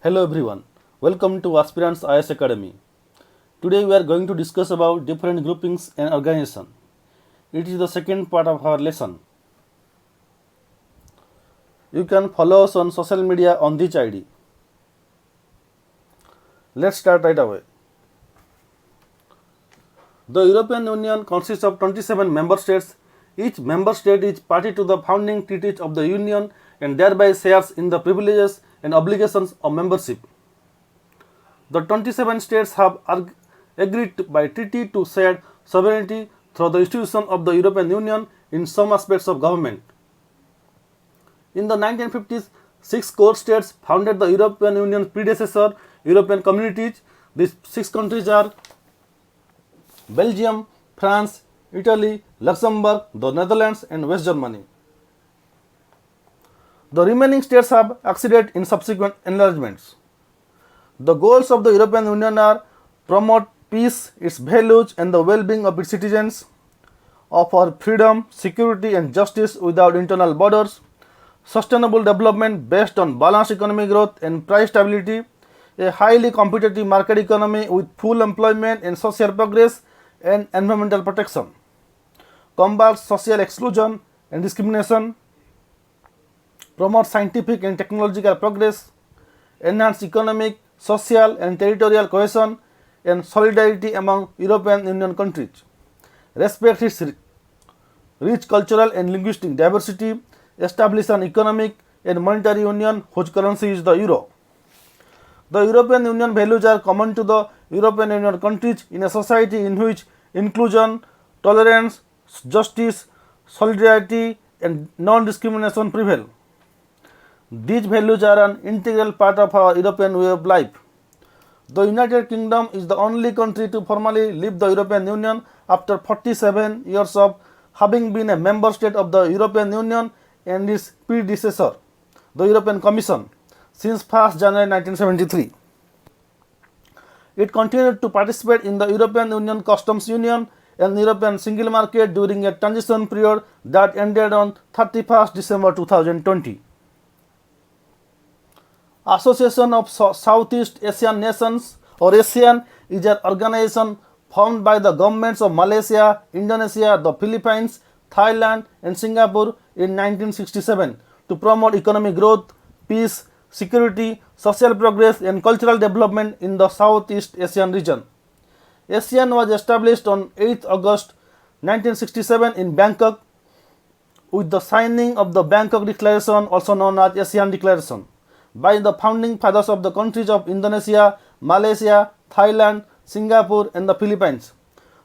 Hello everyone, welcome to Aspirants IS Academy. Today we are going to discuss about different groupings and organization. It is the second part of our lesson. You can follow us on social media on this ID. Let's start right away. The European Union consists of 27 member states. Each member state is party to the founding treaties of the Union and thereby shares in the privileges and obligations of membership. The 27 states have agreed by treaty to share sovereignty through the institution of the European Union in some aspects of government. In the 1950s, 6 core states founded the European Union's predecessor, European Communities. These 6 countries are Belgium, France, Italy, Luxembourg, the Netherlands, and West Germany. The remaining states have acceded in subsequent enlargements. The goals of the European Union are promote peace, its values, and the well-being of its citizens, offer freedom, security, and justice without internal borders, sustainable development based on balanced economic growth and price stability, a highly competitive market economy with full employment and social progress, and environmental protection, combat social exclusion and discrimination, promote scientific and technological progress, enhance economic, social, and territorial cohesion and solidarity among European Union countries, respect its rich cultural and linguistic diversity, establish an economic and monetary union whose currency is the euro. The European Union values are common to the European Union countries in a society in which inclusion, tolerance, justice, solidarity, and non-discrimination prevail. These values are an integral part of our European way of life. The United Kingdom is the only country to formally leave the European Union after 47 years of having been a member state of the European Union and its predecessor, the European Commission, since 1st January 1973. It continued to participate in the European Union Customs Union and European Single Market during a transition period that ended on 31st December 2020. Association of Southeast Asian Nations or ASEAN is an organization formed by the governments of Malaysia, Indonesia, the Philippines, Thailand, and Singapore in 1967 to promote economic growth, peace, security, social progress, and cultural development in the Southeast Asian region. ASEAN was established on 8th August 1967 in Bangkok with the signing of the Bangkok Declaration, also known as ASEAN Declaration, by the founding fathers of the countries of Indonesia, Malaysia, Thailand, Singapore, and the Philippines.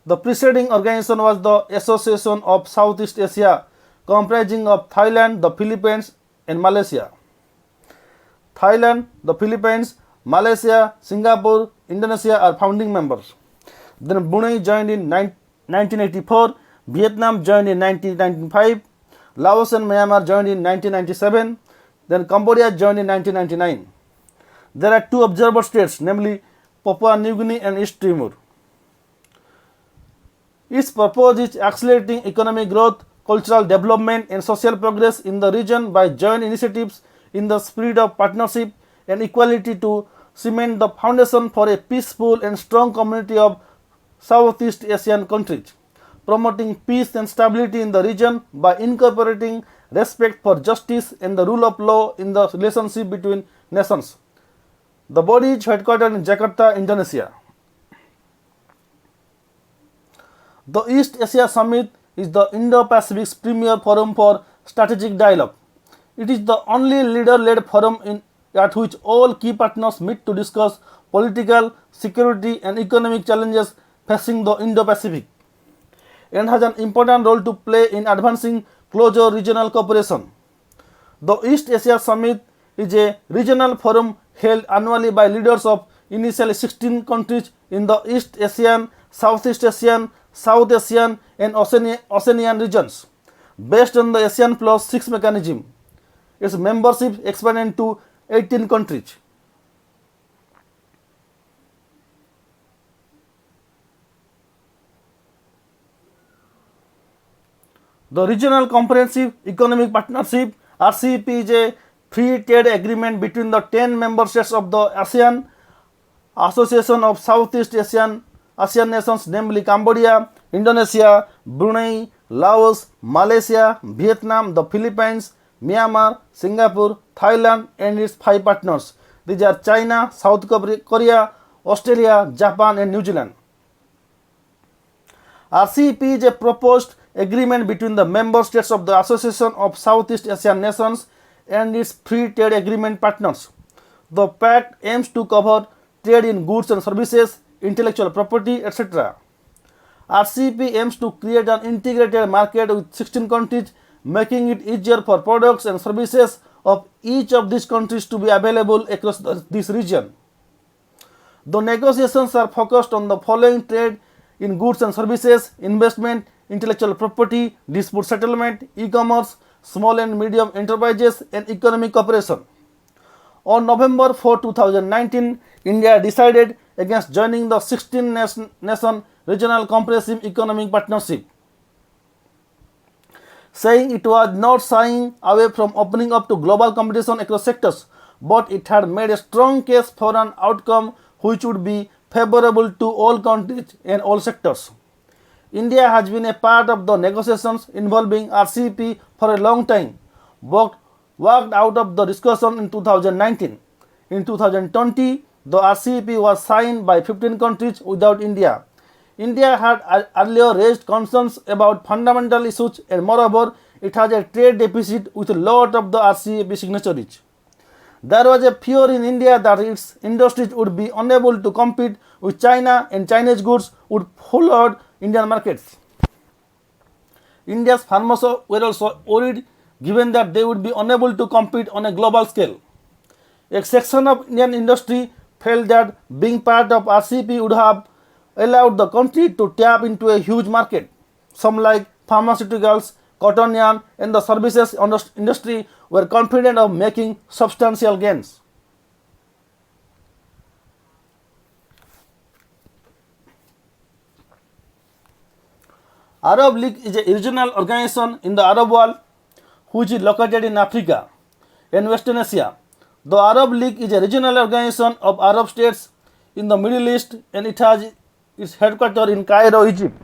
The preceding organization was the Association of Southeast Asia, comprising of Thailand, the Philippines, and Malaysia. Thailand, the Philippines, Malaysia, Singapore, Indonesia are founding members. Then Brunei joined in 1984, Vietnam joined in 1995, Laos and Myanmar joined in 1997, then Cambodia joined in 1999. There are 2 observer states, namely Papua New Guinea and East Timor. Its purpose is accelerating economic growth, cultural development, and social progress in the region by joint initiatives in the spirit of partnership and equality to cement the foundation for a peaceful and strong community of Southeast Asian countries, promoting peace and stability in the region by incorporating respect for justice and the rule of law in the relationship between nations. The body is headquartered in Jakarta, Indonesia. The East Asia Summit is the Indo-Pacific's premier forum for strategic dialogue. It is the only leader-led forum at which all key partners meet to discuss political, security, and economic challenges facing the Indo-Pacific, and has an important role to play in advancing closer regional cooperation. The East Asia Summit is a regional forum held annually by leaders of initially 16 countries in the East Asian, Southeast Asian, South Asian, and Oceanian regions, based on the ASEAN Plus 6 mechanism. Its membership expanded to 18 countries. The Regional Comprehensive Economic Partnership (RCEP) is a free trade agreement between the 10 member states of the ASEAN Association of Southeast ASEAN nations, namely Cambodia, Indonesia, Brunei, Laos, Malaysia, Vietnam, the Philippines, Myanmar, Singapore, Thailand, and its 5 partners. These are China, South Korea, Australia, Japan, and New Zealand. RCEP is a proposed agreement between the member states of the Association of Southeast Asian Nations and its free trade agreement partners. The pact aims to cover trade in goods and services, intellectual property, etc. RCEP aims to create an integrated market with 16 countries, making it easier for products and services of each of these countries to be available across this region. The negotiations are focused on the following: trade in goods and services, investment, intellectual property, dispute settlement, e-commerce, small and medium enterprises, and economic cooperation. On November 4, 2019, India decided against joining the 16-nation Regional Comprehensive Economic Partnership, saying it was not shying away from opening up to global competition across sectors, but it had made a strong case for an outcome which would be favorable to all countries and all sectors. India has been a part of the negotiations involving RCEP for a long time, worked out of the discussion in 2019. In 2020, the RCEP was signed by 15 countries without India. India had earlier raised concerns about fundamental issues, and moreover, it has a trade deficit with a lot of the RCEP signatories. There was a fear in India that its industries would be unable to compete with China and Chinese goods would flood Indian markets. India's farmers were also worried given that they would be unable to compete on a global scale. A section of Indian industry felt that being part of RCEP would have allowed the country to tap into a huge market. Some, like pharmaceuticals, cotton yarn, and the services industry, were confident of making substantial gains. Arab League is a regional organization in the Arab world which is located in Africa and Western Asia. The Arab League is a regional organization of Arab states in the Middle East, and it has its headquarters in Cairo, Egypt.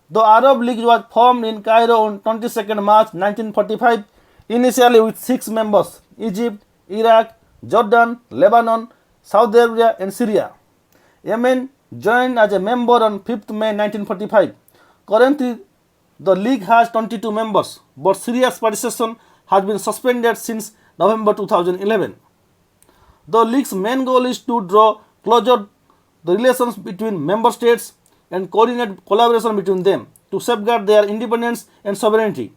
The Arab League was formed in Cairo on 22nd March 1945, initially with 6 members: Egypt, Iraq, Jordan, Lebanon, Saudi Arabia, and Syria. Yemen joined as a member on 5th May 1945. Currently, the League has 22 members, but Syria's participation has been suspended since November 2011. The League's main goal is to draw closer the relations between member states and coordinate collaboration between them, to safeguard their independence and sovereignty,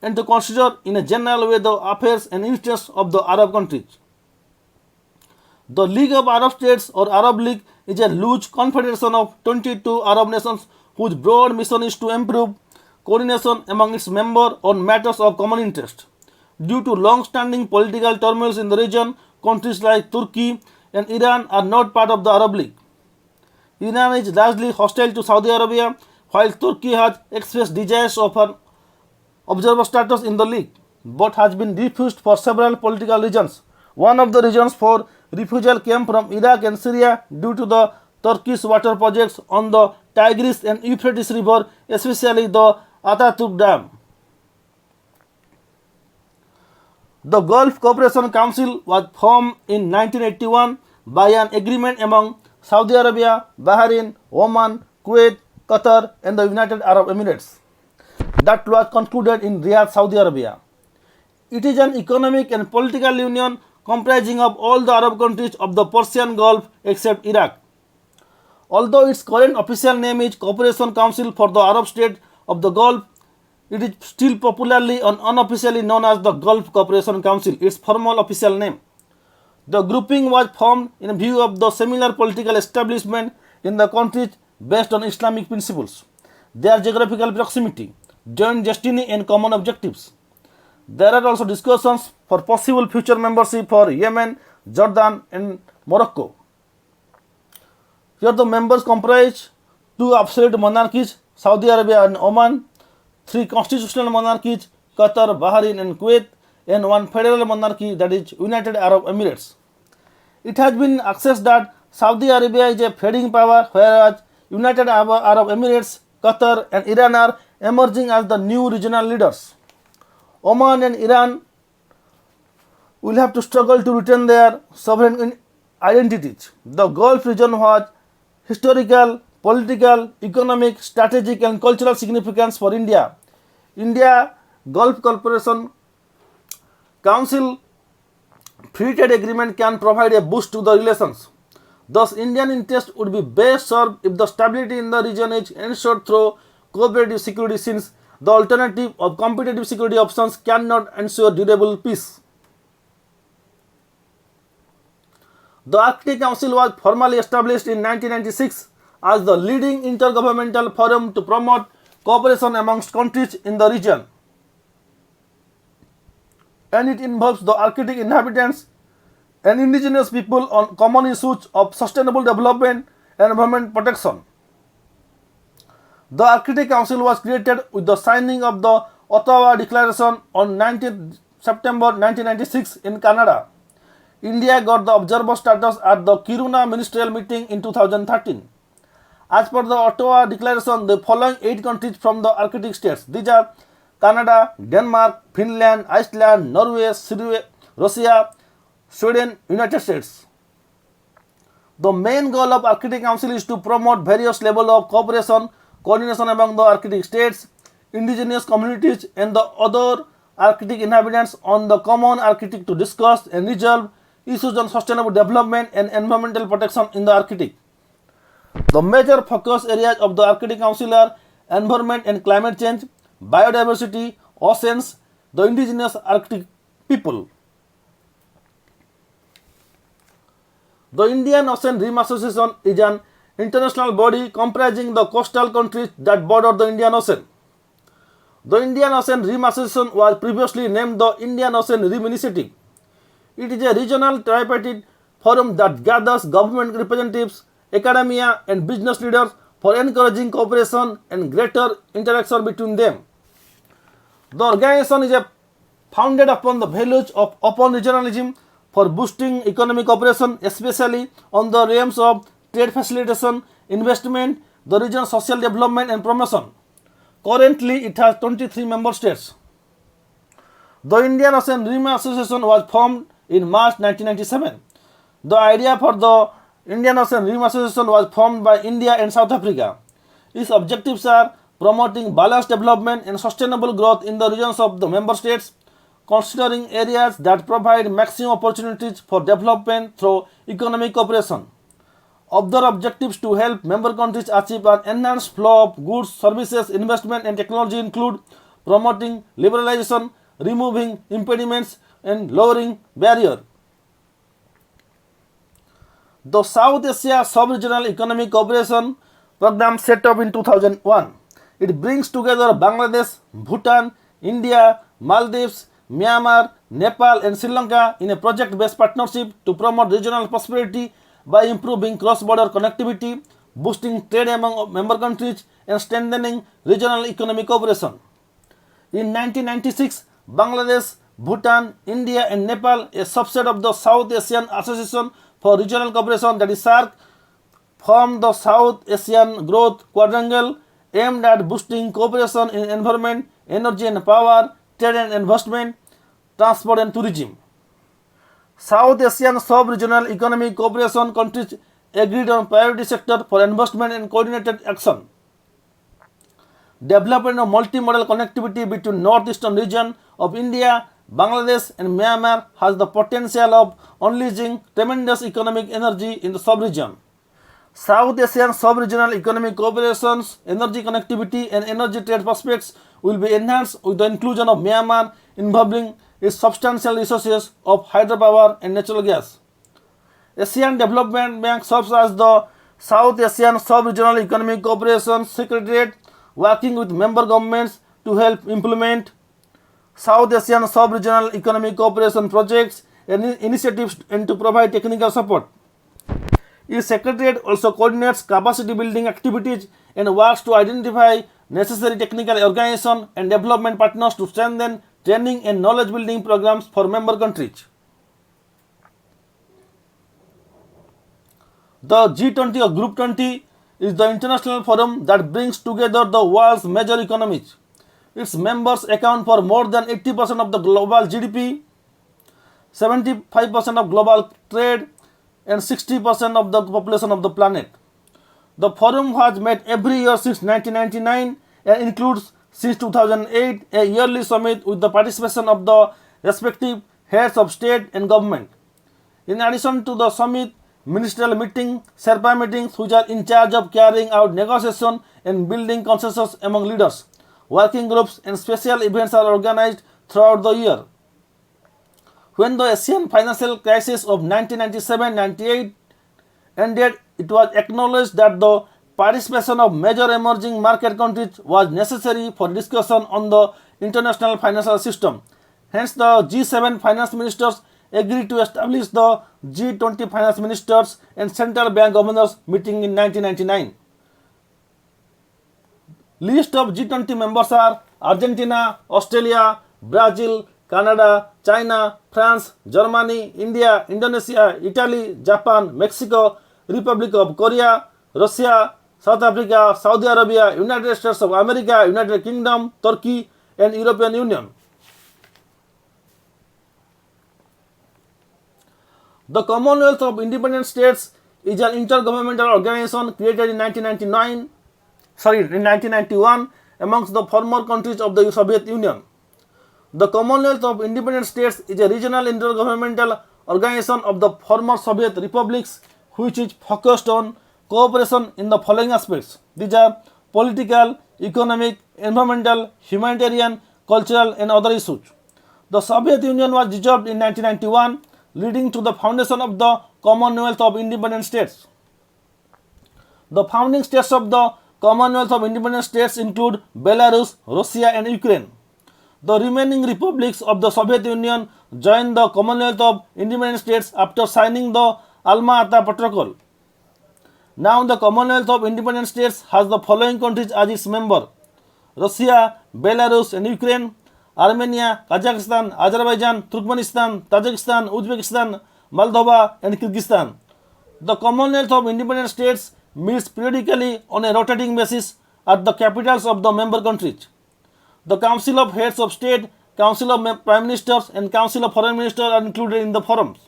and to consider in a general way the affairs and interests of the Arab countries. The League of Arab States, or Arab League, is a loose confederation of 22 Arab nations whose broad mission is to improve coordination among its members on matters of common interest. Due to long-standing political turmoil in the region, countries like Turkey and Iran are not part of the Arab League. Iran is largely hostile to Saudi Arabia, while Turkey has expressed desires of an observer status in the League, but has been refused for several political reasons. One of the reasons for refusal came from Iraq and Syria due to the Turkish water projects on the Tigris and Euphrates River, especially the Ataturk Dam. The Gulf Cooperation Council was formed in 1981 by an agreement among Saudi Arabia, Bahrain, Oman, Kuwait, Qatar, and the United Arab Emirates that was concluded in Riyadh, Saudi Arabia. It is an economic and political union comprising of all the Arab countries of the Persian Gulf except Iraq. Although its current official name is Cooperation Council for the Arab States of the Gulf, it is still popularly and unofficially known as the Gulf Cooperation Council, its formal official name. The grouping was formed in view of the similar political establishment in the countries based on Islamic principles, their geographical proximity, joint destiny, and common objectives. There are also discussions for possible future membership for Yemen, Jordan, and Morocco. Here the members comprise 2 absolute monarchies, Saudi Arabia and Oman, 3 constitutional monarchies, Qatar, Bahrain, and Kuwait, and one federal monarchy, that is United Arab Emirates. It has been accessed that Saudi Arabia is a fading power, whereas United Arab Emirates, Qatar, and Iran are emerging as the new regional leaders. Oman and Iran will have to struggle to retain their sovereign identities. The Gulf region was historical, political, economic, strategic, and cultural significance for India. India Gulf Cooperation Council free trade agreement can provide a boost to the relations. Thus, Indian interest would be best served if the stability in the region is ensured through cooperative security, since the alternative of competitive security options cannot ensure durable peace. The Arctic Council was formally established in 1996 as the leading intergovernmental forum to promote cooperation amongst countries in the region, and it involves the Arctic inhabitants and indigenous people on common issues of sustainable development and environment protection. The Arctic Council was created with the signing of the Ottawa Declaration on 19 September 1996 in Canada. India got the observer status at the Kiruna ministerial meeting in 2013. As per the Ottawa Declaration, the following 8 countries from the Arctic states, these are Canada, Denmark, Finland, Iceland, Norway, Russia, Sweden, United States. The main goal of Arctic Council is to promote various levels of cooperation, coordination among the Arctic states, indigenous communities, and the other Arctic inhabitants on the common Arctic to discuss and resolve issues on sustainable development and environmental protection in the Arctic. The major focus areas of the Arctic Council are environment and climate change, biodiversity, oceans, the indigenous Arctic people. The Indian Ocean Rim Association is an international body comprising the coastal countries that border the Indian Ocean. The Indian Ocean Rim Association was previously named the Indian Ocean Rim Initiative. It is a regional tripartite forum that gathers government representatives, academia, and business leaders for encouraging cooperation and greater interaction between them. The organization is founded upon the values of open regionalism for boosting economic cooperation, especially on the realms of trade facilitation, investment, the region's social development, and promotion. Currently, it has 23 member states. The Indian Ocean Rim Association was formed in March 1997. The idea for the Indian Ocean Rim Association was formed by India and South Africa. Its objectives are promoting balanced development and sustainable growth in the regions of the member states, considering areas that provide maximum opportunities for development through economic cooperation. Other objectives to help member countries achieve an enhanced flow of goods, services, investment, and technology include promoting liberalization, removing impediments, and lowering barriers. The South Asia Sub-Regional Economic Cooperation Program set up in 2001. It brings together Bangladesh, Bhutan, India, Maldives, Myanmar, Nepal, and Sri Lanka in a project-based partnership to promote regional prosperity by improving cross-border connectivity, boosting trade among member countries, and strengthening regional economic cooperation. In 1996, Bangladesh, Bhutan, India, and Nepal, a subset of the South Asian Association for Regional Cooperation, that is SAARC, formed the South Asian Growth Quadrangle aimed at boosting cooperation in environment, energy and power, trade and investment, transport and tourism. South Asian Sub-Regional Economic Cooperation countries agreed on priority sector for investment and coordinated action. Development of multimodal connectivity between northeastern region of India, Bangladesh and Myanmar has the potential of unleashing tremendous economic energy in the sub-region. South Asian Sub-Regional Economic Cooperation's energy connectivity and energy trade prospects will be enhanced with the inclusion of Myanmar involving its substantial resources of hydropower and natural gas. Asian Development Bank serves as the South Asian Sub-Regional Economic Cooperation Secretariat, working with member governments to help implement South Asian Sub-Regional Economic Cooperation projects and initiatives and to provide technical support. Its secretariat also coordinates capacity building activities and works to identify necessary technical organization and development partners to strengthen training and knowledge building programs for member countries. The G20 or Group 20 is the international forum that brings together the world's major economies. Its members account for more than 80% of the global GDP, 75% of global trade, and 60% of the population of the planet. The forum has met every year since 1999 and includes since 2008 a yearly summit with the participation of the respective heads of state and government. In addition to the summit, ministerial meeting, Sherpa meetings, which are in charge of carrying out negotiation and building consensus among leaders, working groups and special events are organized throughout the year. When the Asian financial crisis of 1997-98 ended, it was acknowledged that the participation of major emerging market countries was necessary for discussion on the international financial system. Hence, the G7 finance ministers agreed to establish the G20 finance ministers and central bank governors meeting in 1999. List of G20 members are Argentina, Australia, Brazil, Canada, China, France, Germany, India, Indonesia, Italy, Japan, Mexico, Republic of Korea, Russia, South Africa, Saudi Arabia, United States of America, United Kingdom, Turkey, and European Union. The Commonwealth of Independent States is an intergovernmental organization created in 1991 amongst the former countries of the Soviet Union. The Commonwealth of Independent States is a regional intergovernmental organization of the former Soviet republics which is focused on cooperation in the following aspects. These are political, economic, environmental, humanitarian, cultural, and other issues. The Soviet Union was dissolved in 1991, leading to the foundation of the Commonwealth of Independent States. The founding states of the Commonwealth of Independent States include Belarus, Russia, and Ukraine. The remaining republics of the Soviet Union joined the Commonwealth of Independent States after signing the Alma-Ata Protocol. Now the Commonwealth of Independent States has the following countries as its member: Russia, Belarus, and Ukraine, Armenia, Kazakhstan, Azerbaijan, Turkmenistan, Tajikistan, Uzbekistan, Moldova, and Kyrgyzstan. The Commonwealth of Independent States meets periodically on a rotating basis at the capitals of the member countries. The Council of Heads of State, Council of Prime Ministers, and Council of Foreign Ministers are included in the forums.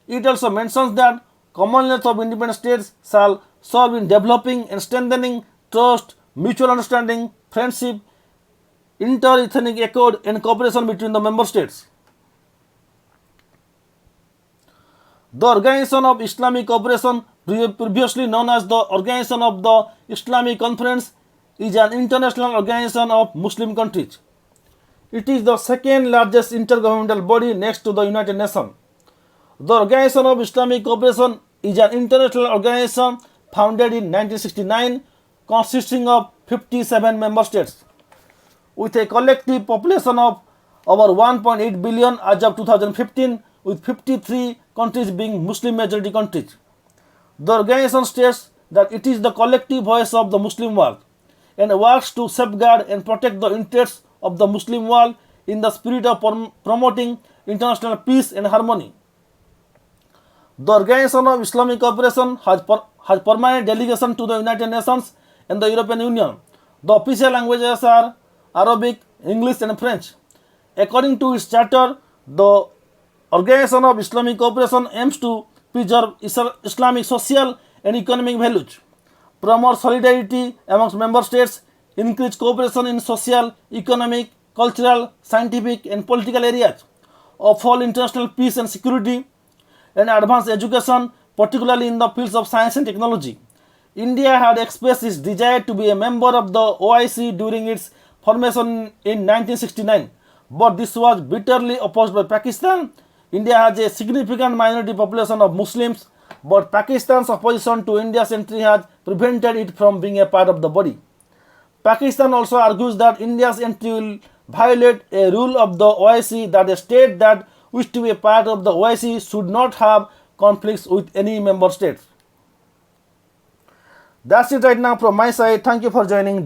It also mentions that Commonwealth of Independent States shall serve in developing and strengthening trust, mutual understanding, friendship, inter-ethnic accord, and cooperation between the member states. The Organization of Islamic Cooperation, previously known as the Organization of the Islamic Conference, is an international organization of Muslim countries. It is the second largest intergovernmental body next to the United Nations. The Organization of Islamic Cooperation is an international organization founded in 1969 consisting of 57 member states with a collective population of over 1.8 billion as of 2015, with 53 countries being Muslim majority countries. The organization states that it is the collective voice of the Muslim world and works to safeguard and protect the interests of the Muslim world in the spirit of promoting international peace and harmony. The Organization of Islamic Cooperation has permanent delegation to the United Nations and the European Union. The official languages are Arabic, English, and French. According to its charter, the Organization of Islamic Cooperation aims to preserve Islamic social and economic values, promote solidarity amongst member states, increase cooperation in social, economic, cultural, scientific, and political areas, uphold international peace and security, and advance education, particularly in the fields of science and technology. India had expressed its desire to be a member of the OIC during its formation in 1969, but this was bitterly opposed by Pakistan. India has a significant minority population of Muslims, but Pakistan's opposition to India's entry has prevented it from being a part of the body. Pakistan also argues that India's entry will violate a rule of the OIC that a state that wishes to be a part of the OIC should not have conflicts with any member states. That's it right now from my side. Thank you for joining. Jai